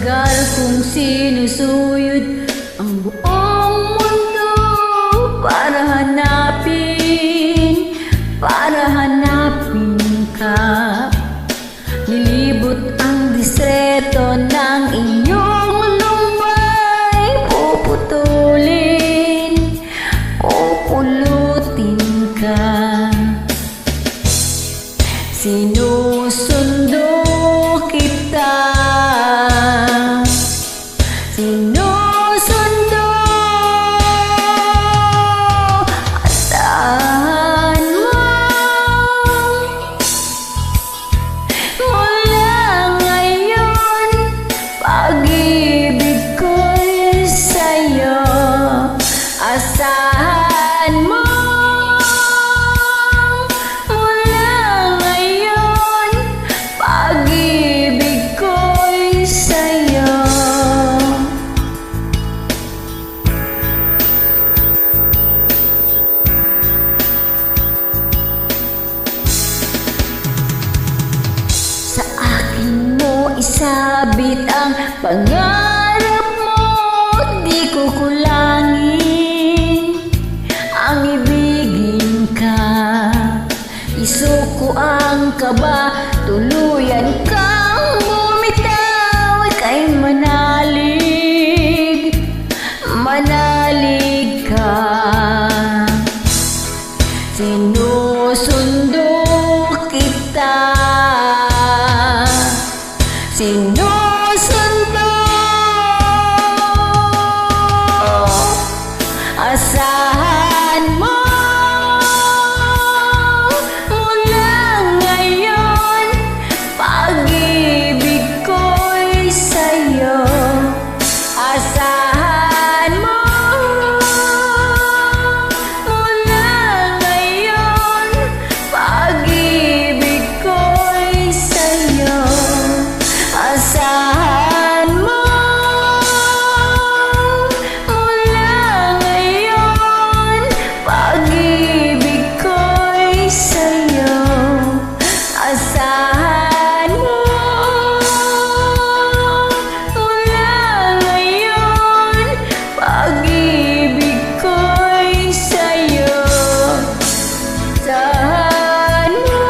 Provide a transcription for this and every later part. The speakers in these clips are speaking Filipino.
matagal kong sinusuyod ang buong mundo para hanapin ka. Nilibot ang distrito ng iyong lumbay, puputulin, pupulutin ka. Sinusundo kita, sinusundo. Asahan mo mula ngayon, pag-ibig ko'y sa'yo. Asahan mo isabit ang pangarap mo, di ko kulangin ang ibigin ka. Isuko ang kaba, tuluyan kang bumitaw, ika'y manalig, manalig ka. Sinusundo kita, sinusundo. Asahan mo mula ngayon, pag-ibig ko'y sa'yo. Asahan mo mula ngayon, pag-ibig ko'y sa'yo. Asahan mo mula ngayon, pag-ibig ko'y sa'yo. Asahan mo mula ngayon, pag-ibig ko'y sa'yo. Asahan mo.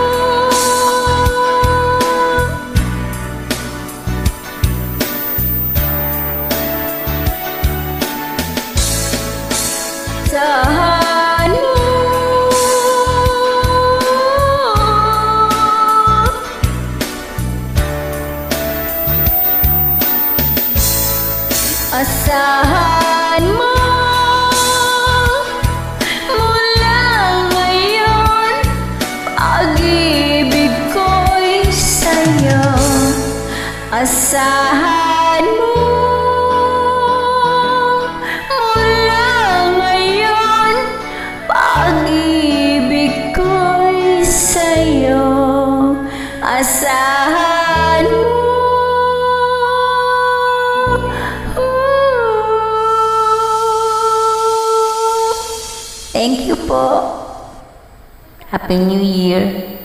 Asahan mo. Asahan mo mula ngayon, pag-ibig ko'y sa'yo. Asahan mo pag-ibig ko'y sa'yo. Asahan mo. Thank you po. Happy New Year.